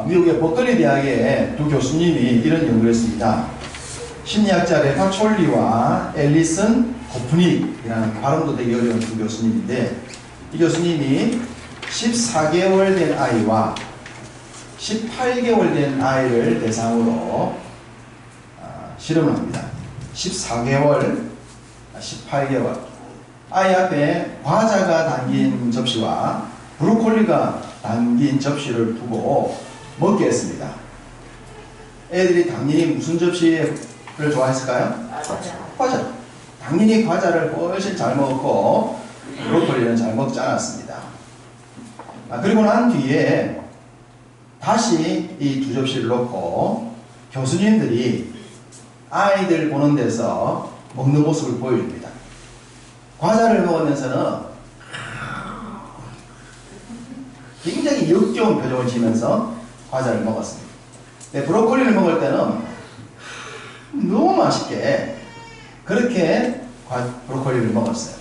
미국의 버클리 대학의 두 교수님이 이런 연구를 했습니다. 심리학자 레파 촐리와 앨리슨 고프닉이라는 발음도 되게 어려운 두 교수님인데, 이 교수님이 14개월 된 아이와 18개월 된 아이를 대상으로 실험을 합니다. 14개월, 18개월. 아이 앞에 과자가 담긴 접시와 브로콜리가 담긴 접시를 두고 먹게 했습니다. 애들이 당연히 무슨 접시를 좋아했을까요? 과자. 당연히 과자를 훨씬 잘 먹었고 브로콜리는 잘 먹지 않았습니다. 그리고 난 뒤에 다시 이 두 접시를 놓고 교수님들이 아이들 보는 데서 먹는 모습을 보여줍니다. 과자를 먹으면서는 굉장히 역겨운 표정을 지으면서 과자를 먹었습니다. 근데 브로콜리를 먹을 때는 너무 맛있게 그렇게 브로콜리를 먹었어요.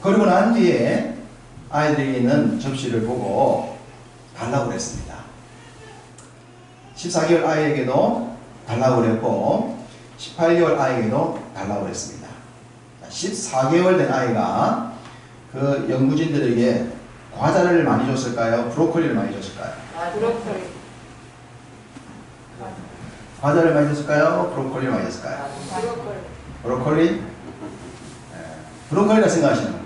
그리고 난 뒤에 아이들이 있는 접시를 보고 달라고 그랬습니다. 14개월 아이에게도 달라고 그랬고 18개월 아이에게도 달라고 그랬습니다. 14개월 된 아이가 그 연구진들에게 과자를 많이 줬을까요? 브로콜리를 많이 줬을까요? 브로콜리. 과자를 많이 줬을까요? 브로콜리를 많이 줬을까요? 브로콜리. 브로콜리? 브로콜리라 생각하시는 거예요.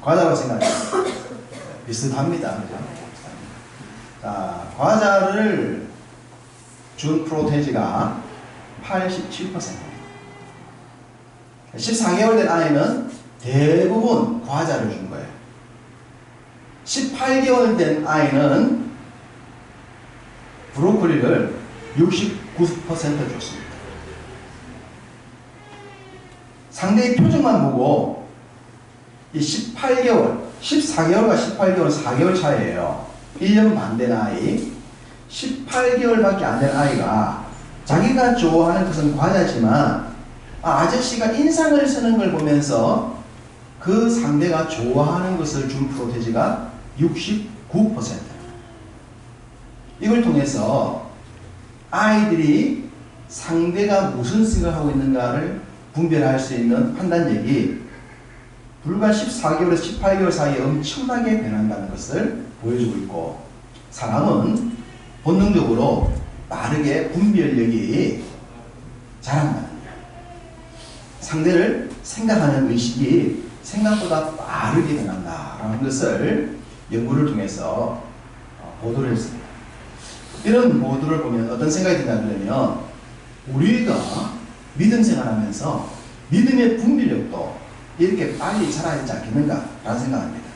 과자라고 생각하시는 거예요. 비슷합니다. 자, 과자를 준 프로테지가 87%입니다. 14개월 된 아이는 대부분 과자를 준 거예요. 18개월 된 아이는 브로콜리를 69% 줬습니다. 상대의 표정만 보고 이 18개월, 14개월과 18개월은 4개월 차이예요. 1년 반 된 아이, 18개월밖에 안 된 아이가 자기가 좋아하는 것은 과자지만 아저씨가 인상을 쓰는 걸 보면서 그 상대가 좋아하는 것을 준 프로테지가 69%. 이걸 통해서 아이들이 상대가 무슨 생각하고 있는가를 분별할 수 있는 판단력이 불과 14개월에서 18개월 사이에 엄청나게 변한다는 것을 보여주고 있고, 사람은 본능적으로 빠르게 분별력이 자란다는 거예요. 상대를 생각하는 의식이 생각보다 빠르게 변한다라는 것을 연구를 통해서 보도를 했습니다. 이런 보도를 보면 어떤 생각이 드냐면, 우리가 믿음 생활하면서 믿음의 분별력도 이렇게 빨리 자라야 하지 않겠는가라는 생각합니다.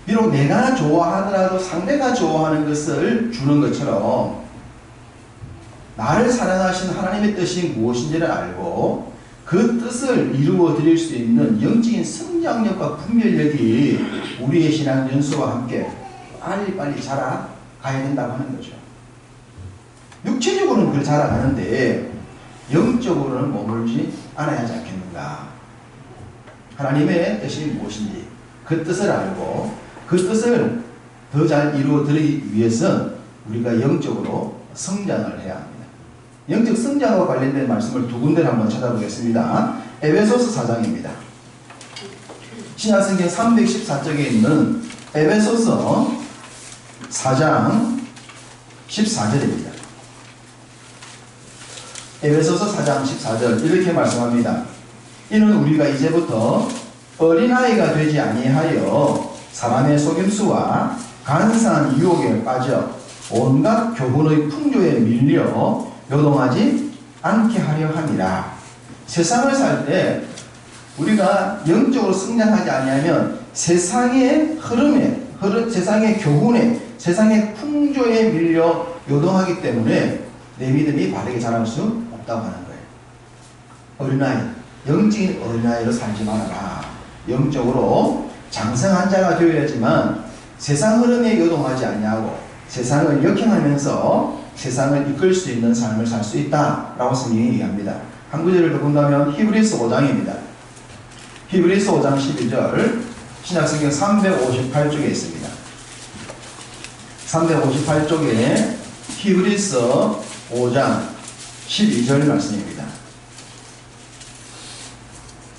비록 내가 좋아하더라도 상대가 좋아하는 것을 주는 것처럼 나를 사랑하신 하나님의 뜻이 무엇인지를 알고 그 뜻을 이루어 드릴 수 있는 영적인 성장력과 분별력이 우리의 신앙 연수와 함께 빨리빨리 자라가야 된다고 하는 거죠. 육체적으로는 그렇게 자라가는데 영적으로는 머물지 않아야 하지 않겠는가. 하나님의 뜻이 무엇인지 그 뜻을 알고 그 뜻을 더 잘 이루어 드리기 위해서는 우리가 영적으로 성장을 해야 합니다. 영적 성장과 관련된 말씀을 두 군데를 한번 찾아보겠습니다. 에베소서 4장입니다. 신약성경 314쪽에 있는 에베소서 4장 14절입니다. 에베소서 4장 14절 이렇게 말씀합니다. 이는 우리가 이제부터 어린아이가 되지 아니하여 사람의 속임수와 간사한 유혹에 빠져 온갖 교훈의 풍조에 밀려 요동하지 않게 하려 함이라. 세상을 살 때 우리가 영적으로 성장하지 아니하면 세상의 흐름에, 세상의 교훈에, 세상의 풍조에 밀려 요동하기 때문에 내 믿음이 바르게 자랄 수 없다고 하는 거예요. 어린아이, 영적인 어린아이로 살지 말아라. 영적으로 장성한 자가 되어야지만 세상 흐름에 요동하지 아니하고 세상을 역행하면서 세상을 이끌 수 있는 삶을 살 수 있다라고 성경이 얘기합니다. 한 구절을 더 본다면 히브리서 5장입니다. 히브리서 5장 12절 신약성경 358쪽에 있습니다. 358쪽에 히브리서 5장 12절 말씀입니다.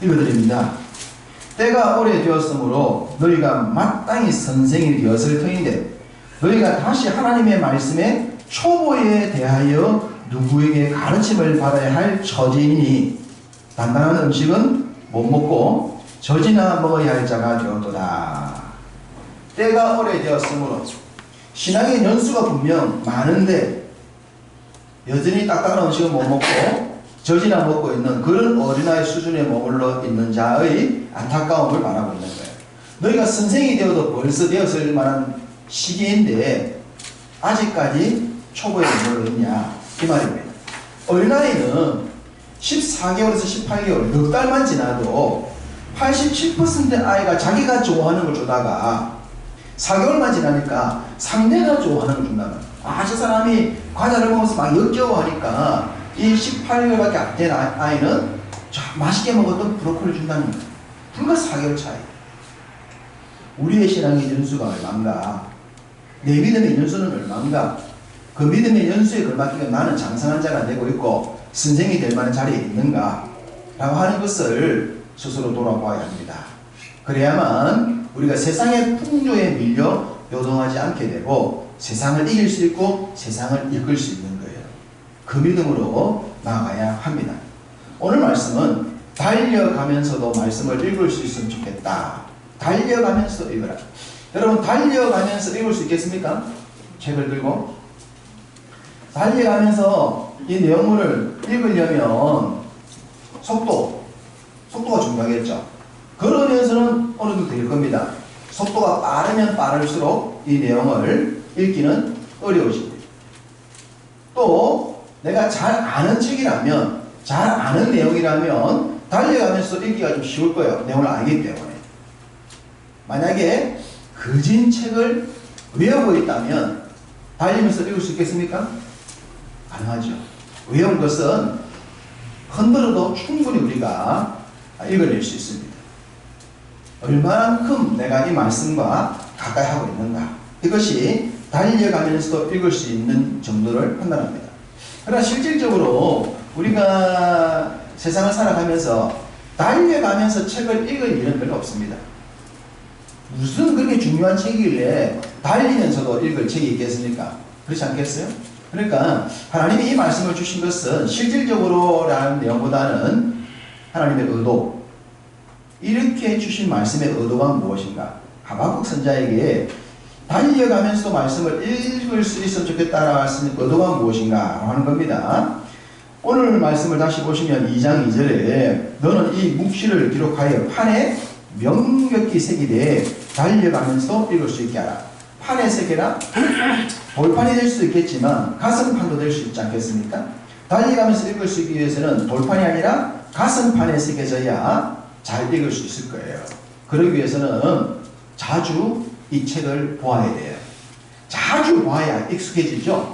읽어드립니다. 때가 오래되었으므로 너희가 마땅히 선생이 되었을 터인데 너희가 다시 하나님의 말씀에 초보에 대하여 누구에게 가르침을 받아야 할 처지이니 단단한 음식은 못 먹고 젖이나 먹어야 할 자가 되었도다. 때가 오래되었으므로 신앙의 연수가 분명 많은데 여전히 딱딱한 음식은 못 먹고 젖이나 먹고 있는 그런 어린아이 수준에 머물러 있는 자의 안타까움을 말하고 있는 거예요. 너희가 선생이 되어도 벌써 되었을 만한 시기인데 아직까지 초보에 머물러 있냐 이 말입니다. 어린아이는 14개월에서 18개월 넉 달만 지나도 87%의 아이가 자기가 좋아하는 걸 주다가 4개월만 지나니까 상대가 좋아하는 걸 준다면 저 사람이 과자를 먹어서 막 역겨워하니까 이 18개월밖에 안 된 아이는 맛있게 먹었던 브로콜리 준다는 거예요. 불과 4개월 차이. 우리의 신앙의 연수가 얼마인가? 내 믿음의 연수는 얼마인가? 그 믿음의 연수에 걸맞게 나는 장성한 자가 되고 있고 선생이 될 만한 자리에 있는가? 라고 하는 것을 스스로 돌아보아야 합니다. 그래야만 우리가 세상의 풍조에 밀려 요동하지 않게 되고 세상을 이길 수 있고 세상을 이끌 수 있는 거예요. 그 믿음으로 나아가야 합니다. 오늘 말씀은 달려가면서도 말씀을 읽을 수 있으면 좋겠다. 달려가면서 읽어라. 여러분 달려가면서 읽을 수 있겠습니까? 책을 들고 달려가면서 이 내용물을 읽으려면 속도가 중요하겠죠. 걸으면서는 어느 정도 될 겁니다. 속도가 빠르면 빠를수록 이 내용을 읽기는 어려우십니다. 또 내가 잘 아는 책이라면 잘 아는 내용이라면 달려가면서 읽기가 좀 쉬울 거예요. 내용을 알기 때문에. 만약에 거진 책을 외우고 있다면 달리면서 읽을 수 있겠습니까? 가능하죠. 외운 것은 흔들어도 충분히 우리가 읽어낼 수 있습니다. 얼마만큼 내가 이 말씀과 가까이 하고 있는가. 이것이 달려가면서도 읽을 수 있는 정도를 판단합니다. 그러나 실질적으로 우리가 세상을 살아가면서 달려가면서 책을 읽을 일은 별로 없습니다. 무슨 그렇게 중요한 책이길래 달리면서도 읽을 책이 있겠습니까? 그렇지 않겠어요? 그러니까 하나님이 이 말씀을 주신 것은 실질적으로라는 내용보다는 하나님의 의도, 이렇게 주신 말씀의 의도가 무엇인가? 하박국 선자에게 달려가면서도 말씀을 읽을 수 있으면 좋겠다라는 말씀의 의도가 무엇인가 하는 겁니다. 오늘 말씀을 다시 보시면 2장 2절에 너는 이 묵시를 기록하여 판에 명백히 새기되 달려가면서도 읽을 수 있게 하라. 판에 새겨라. 돌판이 될 수도 있겠지만 가슴판도 될 수 있지 않겠습니까? 달려가면서 읽을 수 있기 위해서는 돌판이 아니라 가슴판에 새겨져야 잘 읽을 수 있을 거예요. 그러기 위해서는 자주 이 책을 보아야 돼요. 자주 봐야 익숙해지죠.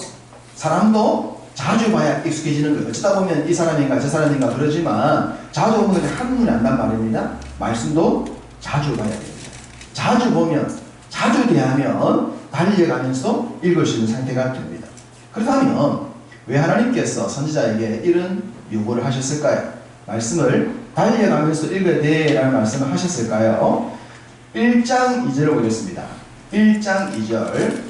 사람도 자주 봐야 익숙해지는 거예요. 어쩌다 보면 이 사람인가 저 사람인가 그러지만 자주 보면 한눈에 안단 말입니다. 말씀도 자주 봐야 됩니다. 자주 보면 자주 대하면 달려가면서 읽을 수 있는 상태가 됩니다. 그렇다면 왜 하나님께서 선지자에게 이런 요구를 하셨을까요? 말씀을 달려가면서 읽어야 돼 라는 말씀을 하셨을까요? 1장 2절을 보겠습니다. 1장 2절.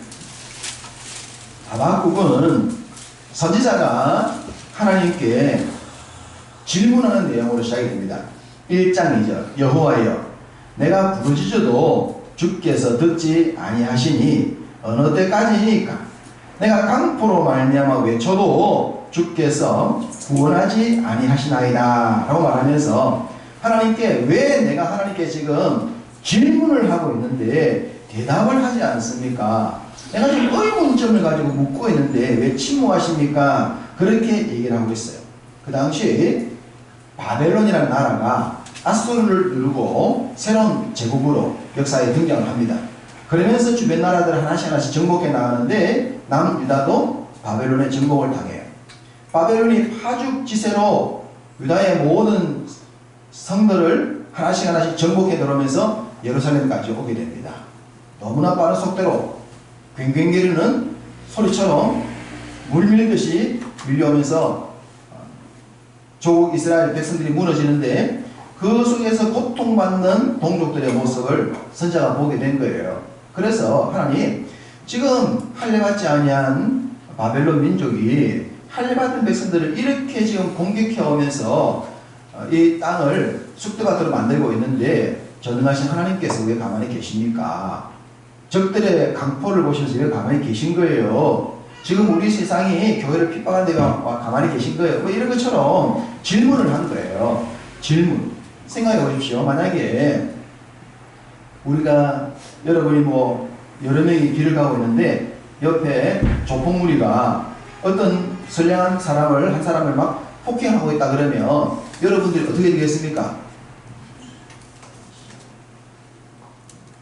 하박국은 선지자가 하나님께 질문하는 내용으로 시작이 됩니다. 1장 2절. 여호와여, 내가 부르짖어도 주께서 듣지 아니하시니 어느 때까지니까? 내가 강포로 말미암아 외쳐도 주께서 구원하지 아니하시나이다 라고 말하면서 하나님께 왜 내가 하나님께 지금 질문을 하고 있는데 대답을 하지 않습니까? 내가 지금 의문점을 가지고 묻고 있는데 왜 침묵하십니까? 그렇게 얘기를 하고 있어요. 그 당시 바벨론이라는 나라가 아수르를 누르고 새로운 제국으로 역사에 등장을 합니다. 그러면서 주변 나라들 하나씩 정복해 나가는데 남유다도 바벨론의 정복을 당해요. 바벨론이 파죽지세로 유다의 모든 성들을 하나씩 정복해 들어오면서 예루살렘까지 오게 됩니다. 너무나 빠른 속도로 괭괭거리는 소리처럼 물 밀듯이 밀려오면서 조국 이스라엘 백성들이 무너지는데 그 속에서 고통받는 동족들의 모습을 선지자가 보게 된 거예요. 그래서 하나님, 지금 할례받지 아니한 바벨론 민족이 할례받은 백성들을 이렇게 지금 공격해 오면서 이 땅을 쑥대밭으로 만들고 있는데 전능하신 하나님께서 왜 가만히 계십니까? 적들의 강포를 보시면서 왜 가만히 계신 거예요? 지금 우리 세상이 교회를 핍박하는 데가 가만히 계신 거예요. 뭐 이런 것처럼 질문을 한 거예요. 질문. 생각해 보십시오. 만약에 우리가 여러분이 뭐 여러 명이 길을 가고 있는데 옆에 조폭무리가 어떤 선량한 사람을 한 사람을 막 폭행하고 있다 그러면 여러분들이 어떻게 되겠습니까?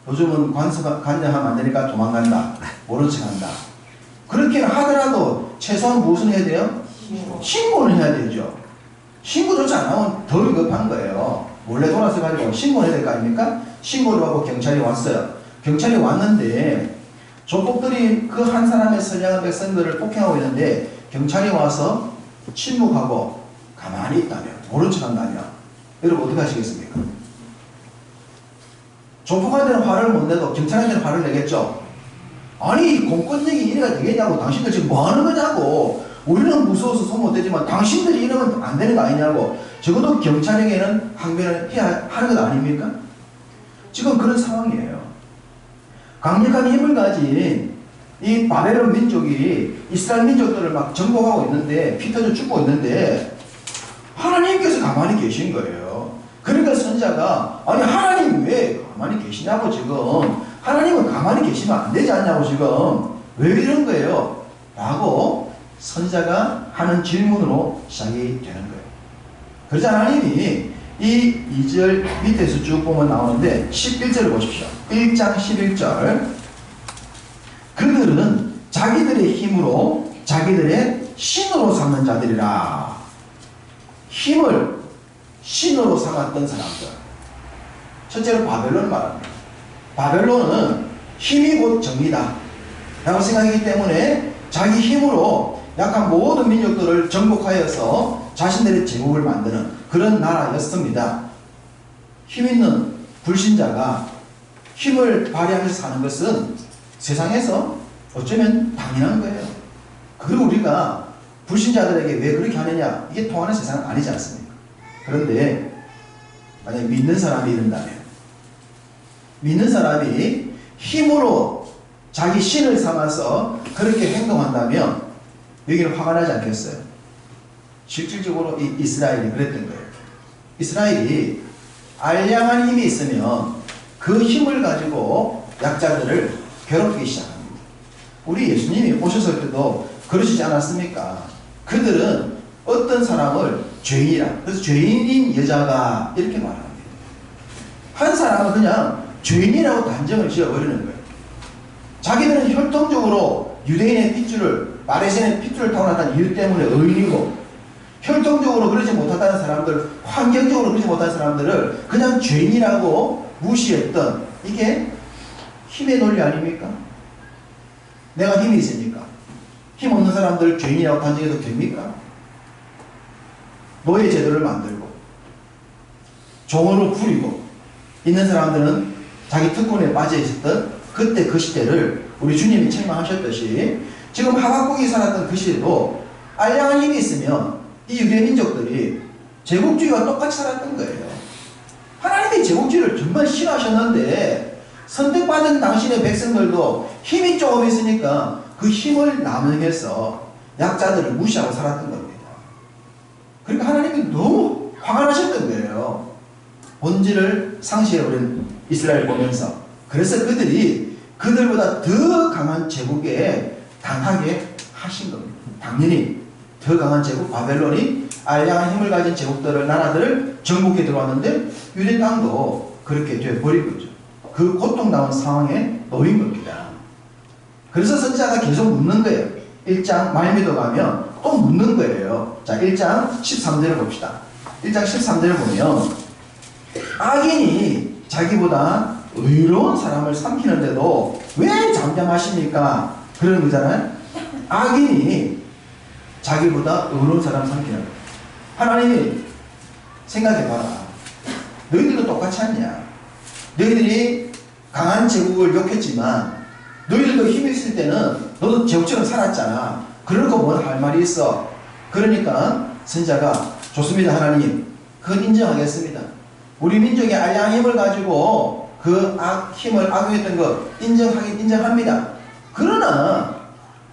요즘은 관여하면 안 되니까 도망간다. 모른 척한다. 그렇게 하더라도 최소한 무엇은 해야 돼요? 신고를 해야 되죠. 신고조차 안 하면 더 위급한 거예요. 몰래 돌아서 가지고 신고를 해야 될 거 아닙니까? 신고를 하고 경찰이 왔어요. 경찰이 왔는데 조폭들이 그 한 사람의 선량한 백성들을 폭행하고 있는데 경찰이 와서 침묵하고 가만히 있다면, 모른 척 한다면 여러분 어떻게 하시겠습니까? 조폭한테는 화를 못 내도 경찰한테는 화를 내겠죠. 아니 공권력이 이래가 되겠냐고, 당신들 지금 뭐 하는 거냐고, 우리는 무서워서 손 못 대지만 당신들이 이러면 안 되는 거 아니냐고, 적어도 경찰에게는 항변을 해야 하는 것 아닙니까? 지금 그런 상황이에요. 강력한 힘을 가진 이 바벨론 민족이 이스라엘 민족들을 막 정복하고 있는데, 피 터져 죽고 있는데 하나님께서 가만히 계신 거예요. 그러니까 선지자가 아니 하나님 왜 가만히 계시냐고, 지금 하나님은 가만히 계시면 안 되지 않냐고, 지금 왜 이런 거예요? 라고 선지자가 하는 질문으로 시작이 되는 거예요. 그러자 하나님이 이 2절 밑에서 쭉 보면 나오는데 11절을 보십시오. 1장 11절. 그들은 자기들의 힘으로 자기들의 신으로 삼는 자들이라. 힘을 신으로 삼았던 사람들. 첫째로 바벨론을 말합니다. 바벨론은 힘이 곧 정의다 라고 생각하기 때문에 자기 힘으로 약한 모든 민족들을 정복하여서 자신들의 제국을 만드는 그런 나라였습니다. 힘 있는 불신자가 힘을 발휘하면서 사는 것은 세상에서 어쩌면 당연한 거예요. 그리고 우리가 불신자들에게 왜 그렇게 하느냐, 이게 통하는 세상은 아니지 않습니까? 그런데 만약에 믿는 사람이 이런다면, 믿는 사람이 힘으로 자기 신을 삼아서 그렇게 행동한다면 여기는 화가 나지 않겠어요? 실질적으로 이 이스라엘이 그랬던 거예요. 이스라엘이 알량한 힘이 있으면 그 힘을 가지고 약자들을 괴롭히기 시작합니다. 우리 예수님이 오셨을 때도 그러시지 않았습니까? 그들은 어떤 사람을 죄인이라, 그래서 죄인인 여자가 이렇게 말합니다. 한 사람은 그냥 죄인이라고 단정을 지어버리는 거예요. 자기들은 혈통적으로 유대인의 핏줄을, 바리새인의 핏줄을 타고났다는 이유 때문에 의인이고, 혈통적으로 그러지 못하다는 사람들, 환경적으로 그러지 못하는 사람들을 그냥 죄인이라고 무시했던, 이게 힘의 논리 아닙니까? 내가 힘이 있으니까 힘 없는 사람들을 죄인이라고 단정해도 됩니까? 노예 제도를 만들고 종으로 부리고 있는 사람들은 자기 특권에 빠져 있었던 그때 그 시대를 우리 주님이 책망하셨듯이 지금 하박국이 살았던 그 시대도 알량한 힘이 있으면 이 유대 민족들이 제국주의와 똑같이 살았던 거예요. 하나님이 제국주의를 정말 싫어하셨는데 선택받은 당신의 백성들도 힘이 조금 있으니까 그 힘을 남용해서 약자들을 무시하고 살았던 겁니다. 그러니까 하나님이 너무 화가 나셨던 거예요. 본질을 상실해버린 이스라엘을 보면서. 그래서 그들이 그들보다 더 강한 제국에 당하게 하신 겁니다. 당연히 더 강한 제국 바벨론이 알량한 힘을 가진 제국들을, 나라들을 정복해 들어왔는데 유대 땅도 그렇게 되어버린 거죠. 그 고통당한 상황에 놓인 겁니다. 그래서 선지자가 계속 묻는 거예요. 1장 말미도 가면 또 묻는 거예요. 자, 1장 13절을 봅시다. 1장 13절을 보면 악인이 자기보다 의로운 사람을 삼키는데도 왜 잠잠하십니까? 그런 거잖아요. 악인이 자기보다 의로운 사람 삼키는 거예요. 하나님이 생각해봐라. 너희들도 똑같지 않냐? 너희들이 강한 제국을 욕했지만 너희들도 힘이 있을 때는 너도 제국처럼 살았잖아. 그러고 뭐 할 말이 있어. 그러니까 선지자가 좋습니다 하나님. 그건 인정하겠습니다. 우리 민족의 알량한 힘을 가지고 그 힘을 악용했던 거 인정합니다. 그러나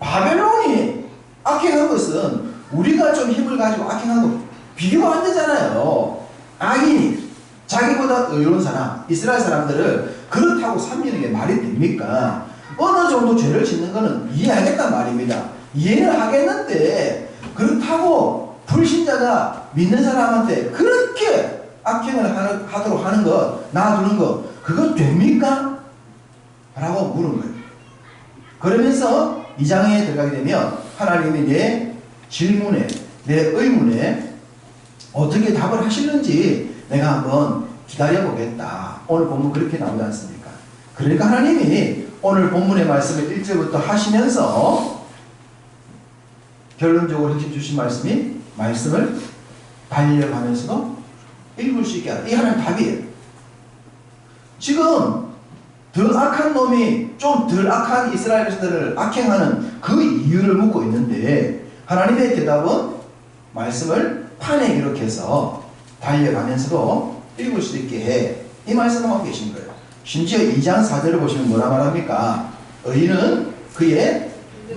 바벨론이 악행한 것은 우리가 좀 힘을 가지고 악행한 거 비교가 안 되잖아요. 악인이 자기보다 의로운 사람, 이스라엘 사람들을 그렇다고 삼기는 게 말이 됩니까? 어느 정도 죄를 짓는 거는 이해하겠단 말입니다. 이해를 하겠는데 그렇다고 불신자가 믿는 사람한테 그렇게 악행을 하도록 하는 것, 놔두는 것, 그거 됩니까? 라고 물은 거예요. 그러면서 2장에 들어가게 되면 하나님이 내 질문에, 내 의문에 어떻게 답을 하시는지 내가 한번 기다려보겠다. 오늘 본문 그렇게 나오지 않습니까? 그러니까 하나님이 오늘 본문의 말씀을 1절부터 하시면서 결론적으로 핵심 주신 말씀을 달려가면서도 읽을 수 있게 하라. 이 하나님 답이에요. 지금 더 악한 놈이 좀 덜 악한 이스라엘 백성들을 악행하는 그 이유를 묻고 있는데 하나님의 대답은 말씀을 판에 기록해서 달려가면서도 읽을 수 있게 해. 이 말씀을 하고 계신 거예요. 심지어 2장 4절을 보시면 뭐라 말합니까? 의인은 그의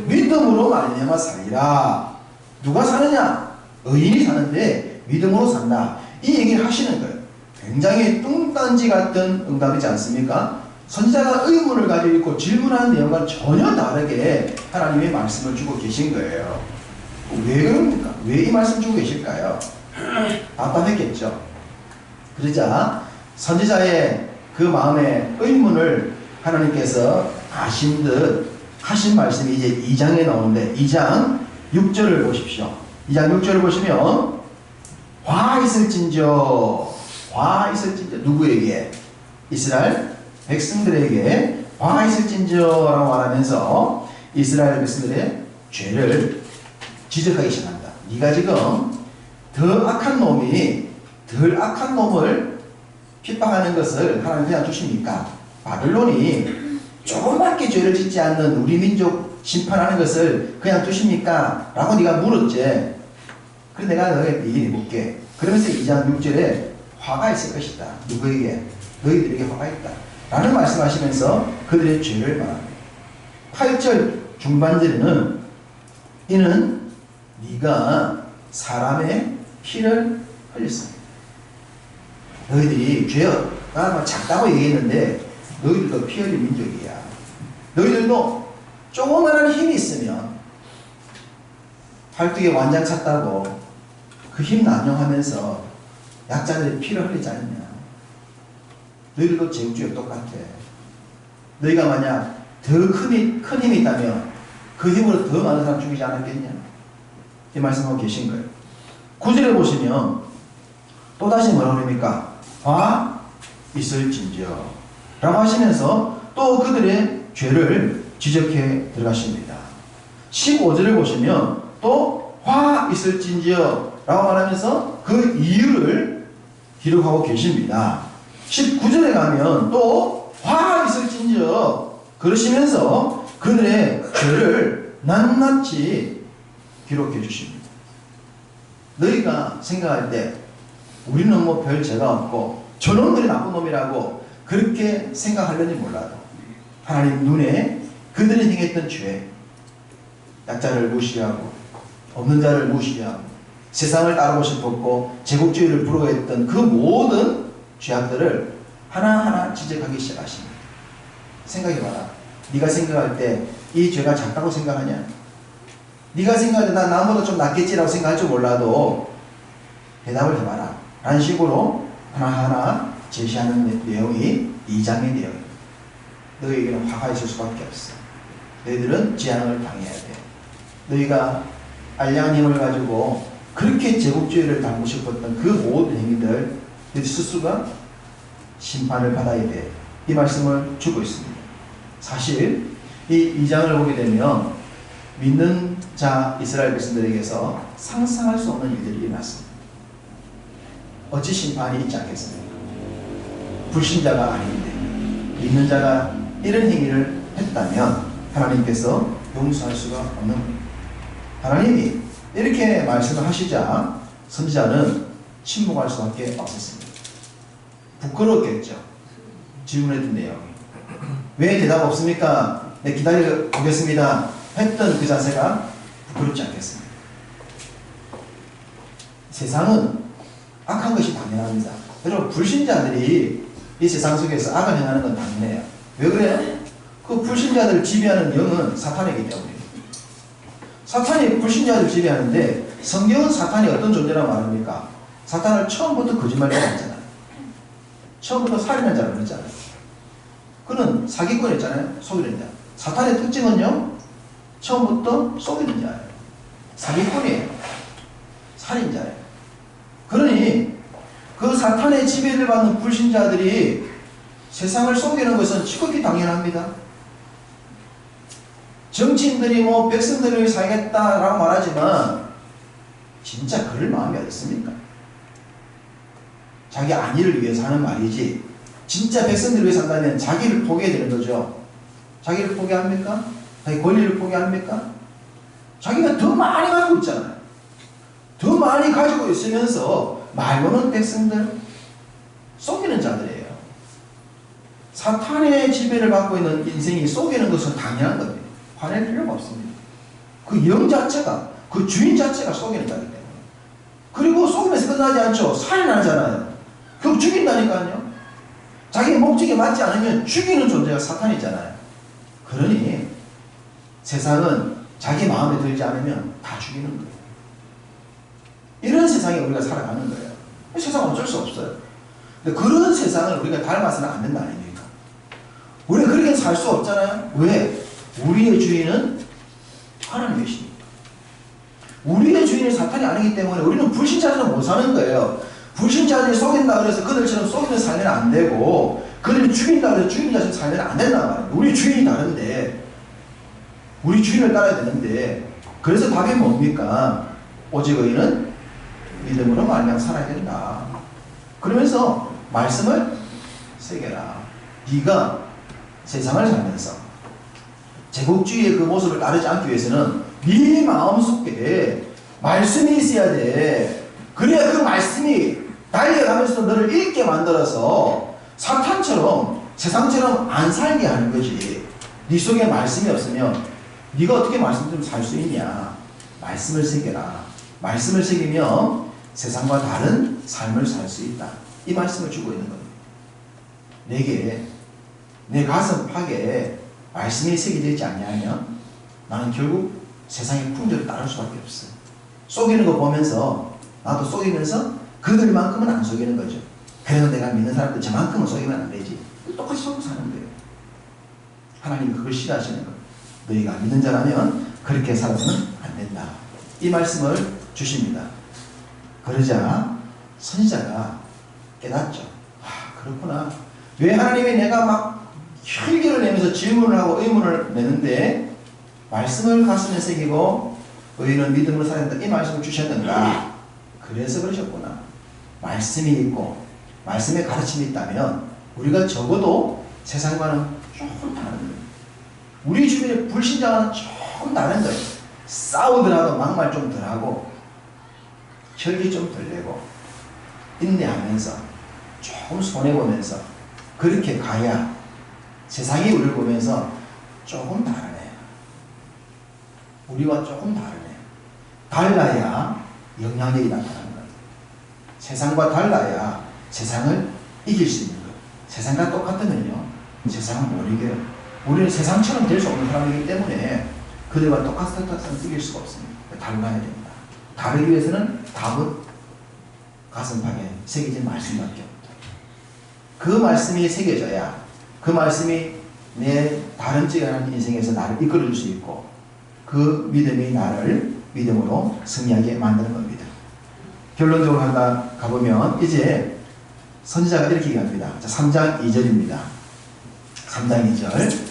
믿음으로 말미암아 살리라. 누가 사느냐? 의인이 사는데 믿음으로 산다. 이 얘기를 하시는 거예요. 굉장히 뚱딴지 같은 응답이지 않습니까? 선지자가 의문을 가지고 있고 질문하는 내용과 전혀 다르게 하나님의 말씀을 주고 계신 거예요. 왜 그럽니까? 왜 이 말씀 주고 계실까요? 답답했겠죠. 그러자 선지자의 그 마음의 의문을 하나님께서 아신 듯 하신 말씀이 이제 2장에 나오는데 2장 6절을 보십시오. 2장 6절을 보시면 화 있을진저 누구에게? 이스라엘 백성들에게 화 있을진저라고 말하면서 이스라엘 백성들의 죄를 지적하기 시작합니다. 네가 지금 더 악한 놈을 핍박하는 것을 하나님 그냥 주십니까? 바벨론이 조금밖에 죄를 짓지 않는 우리 민족 심판하는 것을 그냥 두십니까? 라고 네가 물었지. 그래서 내가 너에게 얘기해볼게. 그러면서 2장 6절에 화가 있을 것이다. 누구에게? 너희들에게 화가 있다. 라는 말씀하시면서 그들의 죄를 말합니다. 8절 중반절에는 이는 네가 사람의 피를 흘렸습니다. 너희들이 죄여, 나는 작다고 얘기했는데 너희들도 피 흘린 민족이야. 너희들도 조그마한 힘이 있으면 팔뚝에 완장 찼다고 그 힘 남용하면서 약자들의 피를 흘리지 않느냐. 너희들도 제국주의와 똑같아. 너희가 만약 더 큰 힘이 있다면 그 힘으로 더 많은 사람 죽이지 않았겠냐. 이 말씀하고 계신 거예요. 9절에 보시면 또다시 뭐라고 합니까? 화 있을진저 라고 하시면서 또 그들의 죄를 지적해 들어가십니다. 15절을 보시면 또 화 있을진저 라고 말하면서 그 이유를 기록하고 계십니다. 19절에 가면 또 화 있을진저 그러시면서 그들의 죄를 낱낱이 기록해 주십니다. 너희가 생각할 때 우리는 뭐 별 죄가 없고 저놈들이 나쁜 놈이라고 그렇게 생각하려니 몰라도 하나님 눈에 그들이 행했던 죄, 약자를 무시하고 없는 자를 무시하고 세상을 따르고 싶었고 제국주의를 부러워했던 그 모든 죄악들을 하나하나 지적하기 시작하십니다. 생각해봐라. 네가 생각할 때 이 죄가 작다고 생각하냐? 네가 생각할 때 난 나보다 좀 낫겠지라고 생각할 줄 몰라도 대답을 해봐라. 라는 식으로 하나하나 제시하는 내용이 2장의 내용입니다. 너희에게는 화가 있을 수밖에 없어. 너희들은 재앙을 당해야 돼. 너희가 알량한 힘을 가지고 그렇게 제국주의를 담고 싶었던 그 모든 행위들 너희 스스로가 심판을 받아야 돼. 이 말씀을 주고 있습니다. 사실 이 2장을 보게 되면 믿는 자 이스라엘 백성들에게서 상상할 수 없는 일들이 일어났습니다. 어찌 심판이 있지 않겠습니까? 불신자가 아닌데 믿는 자가 이런 행위를 했다면 하나님께서 용서할 수가 없는 겁니다. 하나님이 이렇게 말씀을 하시자 선지자는 침묵할 수밖에 없었습니다. 부끄러웠겠죠. 질문했던 내용이. 왜 대답 없습니까? 네, 기다려 보겠습니다. 했던 그 자세가 부끄럽지 않겠습니다. 세상은 악한 것이 당연합니다. 여러분, 불신자들이 이 세상 속에서 악을 행하는 건 당연해요. 왜 그래요? 그 불신자들을 지배하는 영은 사탄이기 때문입니다. 사탄이 불신자들을 지배하는데 성경은 사탄이 어떤 존재라고 말합니까? 사탄을 처음부터 거짓말자라 했잖아요. 처음부터 살인한 자라고 그랬잖아요. 그는 사기꾼 했잖아요. 속이는 자. 사탄의 특징은요, 처음부터 속이는 자예요. 사기꾼이에요. 살인자예요. 그러니 그 사탄의 지배를 받는 불신자들이 세상을 속이는 것은 지극히 당연합니다. 정치인들이 뭐 백성들을 위해 살겠다라고 말하지만 진짜 그럴 마음이 어디 있습니까? 자기 안위를 위해서 하는 말이지 진짜 백성들을 위해 산다면 자기를 포기해야 되는 거죠. 자기를 포기합니까? 자기 권리를 포기합니까? 자기가 더 많이 갖고 있잖아요. 더 많이 가지고 있으면서 말로는 백성들 속이는 자들이에요. 사탄의 지배를 받고 있는 인생이 속이는 것은 당연한 겁니다. 화낼 필요가 없습니다. 그 영 자체가, 그 주인 자체가 속이는 자이기 때문에. 그리고 속이면서 끝나지 않죠. 살인하잖아요. 결국 죽인다니까요. 자기 목적에 맞지 않으면 죽이는 존재가 사탄이잖아요. 그러니 세상은 자기 마음에 들지 않으면 다 죽이는 거예요. 이런 세상에 우리가 살아가는 거예요. 세상은 어쩔 수 없어요. 근데 그런 세상을 우리가 닮아서는 안 된다 아닙니까? 우리가 그렇게 살 수 없잖아요. 왜? 우리의 주인은 하나님이십니다. 우리의 주인은 사탄이 아니기 때문에 우리는 불신자들은 못 사는 거예요. 불신자들이 속인다 그래서 그들처럼 속이는 살면 안 되고, 그들이 죽인다 그래서 죽인 자처럼 살면 안 된단 말이에요. 우리 주인이 다른데, 우리 주인을 따라야 되는데, 그래서 답이 뭡니까? 오직 의인은 믿음으로 말미암아 살아야 된다. 그러면서 말씀을 새겨라. 네가 세상을 살면서 제국주의의 그 모습을 따르지 않기 위해서는 네 마음속에 말씀이 있어야 돼. 그래야 그 말씀이 달려가면서 너를 읽게 만들어서 사탄처럼 세상처럼 안 살게 하는 거지. 네 속에 말씀이 없으면 네가 어떻게 말씀처럼 살 수 있냐. 말씀을 새겨라. 말씀을 새기면 세상과 다른 삶을 살 수 있다. 이 말씀을 주고 있는 겁니다. 내게 내 가슴팍에 말씀이 새겨져 있지 않냐면 나는 결국 세상의 풍조를 따를 수밖에 없어요. 속이는 거 보면서 나도 속이면서 그들만큼은 안 속이는 거죠. 그래서 내가 믿는 사람들 저만큼은 속이면 안 되지. 똑같이 속고 사는 거예요. 하나님이 그걸 싫어하시는 거예요. 너희가 믿는 자라면 그렇게 살아서는 안 된다. 이 말씀을 주십니다. 그러자 선지자가 깨닫죠. 아, 그렇구나. 왜 하나님이 내가 막 혈기를 내면서 질문을 하고 의문을 내는데 말씀을 가슴에 새기고 의인은 믿음으로 살아야 된다. 이 말씀을 주셨는가? 그래서 그러셨구나. 말씀이 있고 말씀의 가르침이 있다면 우리가 적어도 세상과는 조금 다른 거예요. 우리 주변의 불신자와는 조금 다른 거예요. 싸우더라도 막말 좀 덜하고 혈기 좀 덜 내고 인내하면서 조금 손해보면서 그렇게 가야 세상이 우리를 보면서 조금 다르네. 우리와 조금 다르네. 달라야 영향력이 나타나는 거예요. 세상과 달라야 세상을 이길 수 있는 거예요. 세상과 똑같으면요, 세상은 못 이겨요. 우리는 세상처럼 될 수 없는 사람이기 때문에 그들과 똑같은 이길 수가 없습니다. 달라야 됩니다. 다르기 위해서는 답은 가슴팍에 새겨진 말씀밖에 없다. 그 말씀이 새겨져야 그 말씀이 내 다른 찌간한 인생에서 나를 이끌어줄 수 있고 그 믿음이 나를 믿음으로 승리하게 만드는 겁니다. 결론적으로 가보면 이제 선지자가 이렇게 얘기합니다. 자, 3장 2절입니다. 3장 2절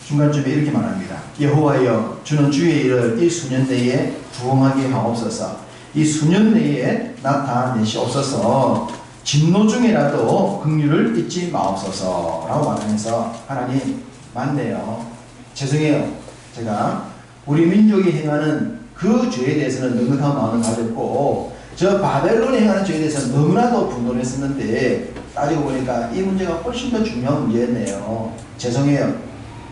중간쯤에 이렇게 말합니다. 여호와여 주는 주의 일을 이 수년 내에 부응하게 하옵소서. 이 수년 내에 나타내시옵소서. 진노 중이라도 긍휼을 잊지 마옵소서 라고 말하면서 하나님 맞네요. 죄송해요. 제가 우리 민족이 행하는 그 죄에 대해서는 느긋한 마음을 가졌고 저 바벨론이 행하는 죄에 대해서는 너무나도 분노를 했었는데 따지고 보니까 이 문제가 훨씬 더 중요한 문제였네요. 죄송해요.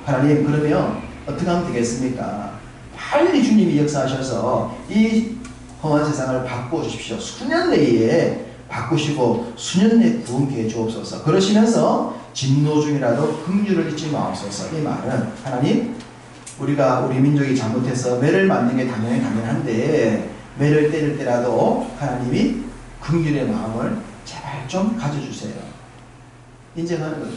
하나님 그러면 어떻게 하면 되겠습니까? 빨리 주님이 역사하셔서 이 험한 세상을 바꿔주십시오. 수년 내에 바꾸시고 수년 내에 구원케 해주옵소서. 그러시면서 진노 중이라도 긍휼을 잊지 마옵소서. 이 말은 하나님 우리가 우리 민족이 잘못해서 매를 맞는 게 당연한데 매를 때릴 때라도 하나님이 긍휼의 마음을 제발 좀 가져주세요. 인정하는 거죠.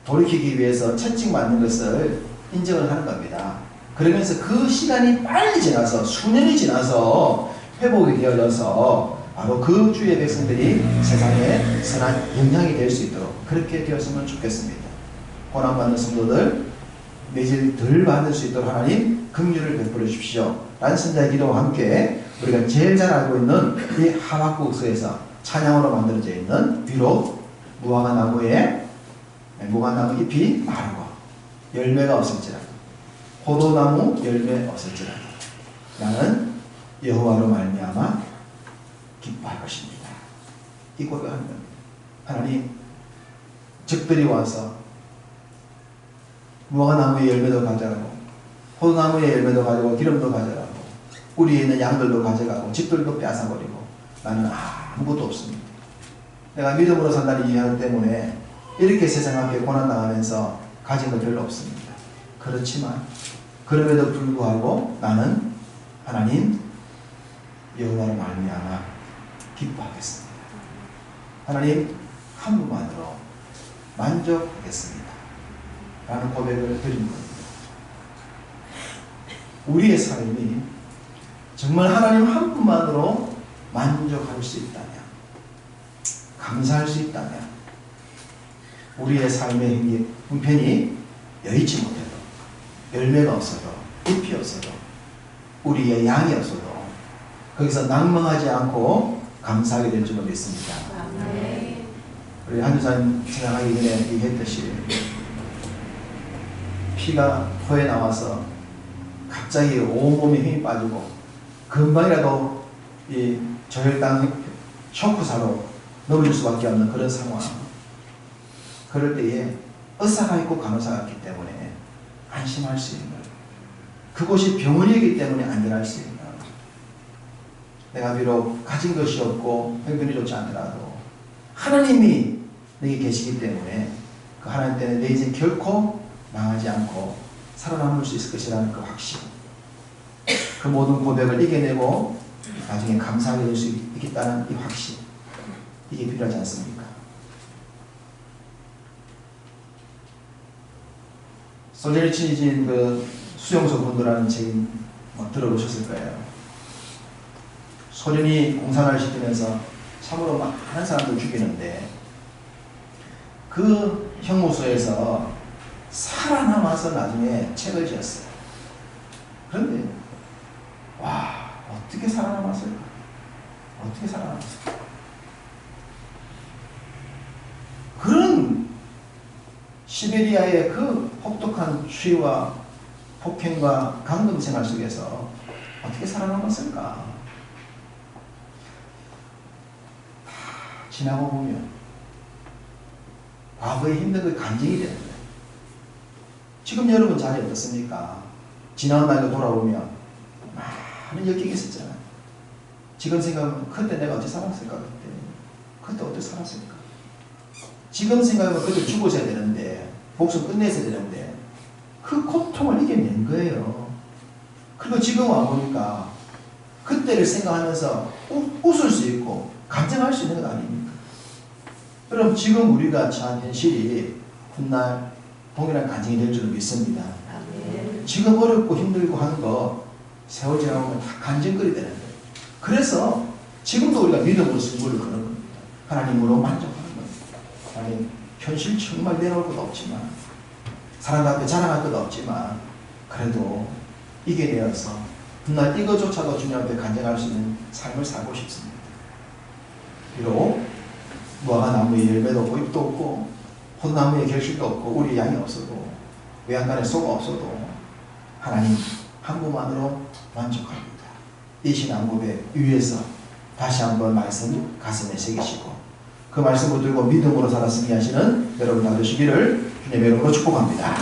돌이키기 위해서 채찍 맞는 것을 인정을 하는 겁니다. 그러면서 그 시간이 빨리 지나서 수년이 지나서 회복이 되어져서 바로 그 주의 백성들이 세상에 선한 영향이 될 수 있도록 그렇게 되었으면 좋겠습니다. 고난받는 성도들 매질 덜 받을 수 있도록 하나님 긍휼을 베풀어 주십시오. 라는 선자의 기도와 함께 우리가 제일 잘 알고 있는 이 하박국서에서 찬양으로 만들어져 있는 비록 무화과나무 잎이 마르고 열매가 없을지라도 포도나무 열매 없을지라도 나는 여호와로 말미암아 기뻐할 것입니다. 이 고백을 하는 겁니다. 하나님 적들이 와서 무화과나무의 열매도 가져가고 포도나무의 열매도 가져가고 기름도 가져가고 우리에 있는 양들도 가져가고 집들도 빼앗아버리고 나는 아무것도 없습니다. 내가 믿음으로 산다는 이유 때문에 이렇게 세상 앞에 고난당하면서 가진 것 별로 없습니다. 그렇지만 그럼에도 불구하고 나는 하나님 여호와로 말미암아 기뻐하겠습니다. 하나님 한 분만으로 만족하겠습니다. 라는 고백을 드린 겁니다. 우리의 삶이 정말 하나님 한 분만으로 만족할 수 있다면, 감사할 수 있다면, 우리의 삶의 형편이 여의치 못해도, 열매가 없어도, 잎이 없어도, 우리의 양이 없어도, 거기서 낭망하지 않고 감사하게 될 줄로 믿습니다. 우리 한주사님 생각하기 전에 얘기했듯이, 피가 코에 나와서 갑자기 온몸에 힘이 빠지고 금방이라도 이 저혈당 쇼크사로 넘어질 수밖에 없는 그런 상황. 그럴 때에 의사가 있고 간호사가 있기 때문에 안심할 수 있는, 그곳이 병원이기 때문에 안전할 수 있는, 내가 비록 가진 것이 없고 형편이 좋지 않더라도 하나님이 내게 계시기 때문에 그 하나님 때문에 내 인생 결코 망하지 않고 살아남을 수 있을 것이라는 그 확신, 그 모든 고백을 이겨내고 나중에 감사하게 될 수 있겠다는 이 확신, 이게 필요하지 않습니까? 솔제니치닌 그 수용소 군도라는 책 들어보셨을 거예요. 소련이 공산화를 시키면서 참으로 많은 사람들 죽이는데 그 형무소에서 살아남아서 나중에 책을 지었어요. 그런데 와, 어떻게 살아남았을까? 어떻게 살아남았을까? 그런 시베리아의 그 혹독한 추위와 폭행과 감금 생활 속에서 어떻게 살아남았을까? 지나고 보면 과거의 힘든 게 간증이 되는 거예요. 지금 여러분 자리 어떻습니까? 지난 날로 돌아보면 많은 역경이 있었잖아요. 지금 생각하면 그때 내가 어떻게 살았을까? 그때 어떻게 살았을까? 지금 생각하면 그때 죽었어야 되는데, 목숨 끝냈어야 되는데 그 고통을 이겨낸 거예요. 그리고 지금 와보니까 그때를 생각하면서 웃을 수 있고 감정할 수 있는 것 아닙니까? 그럼 지금 우리가 처한 현실이 훗날 동일한 간증이 될 줄 믿습니다. 지금 어렵고 힘들고 하는 거 세월 지나면 다 간증거리 되는 거예요. 그래서 지금도 우리가 믿음으로 승부를 거는 겁니다. 하나님으로 만족하는 겁니다. 하나님 현실 정말 내놓을 것도 없지만, 사람 앞에 자랑할 것도 없지만, 그래도 이겨내어서 훗날 이거조차도 주님 앞에 간증할 수 있는 삶을 살고 싶습니다. 비록 무화과 나무에 열매도 없고 잎도 없고 포도나무에 결실도 없고 우리 양이 없어도, 외양간에 소가 없어도 하나님 한 분만으로 만족합니다. 이 신앙 고백 위에서 다시 한번 말씀 가슴에 새기시고 그 말씀을 들고 믿음으로 살아 승리하시는 여러분 다 되시기를 주님의 이름으로 축복합니다.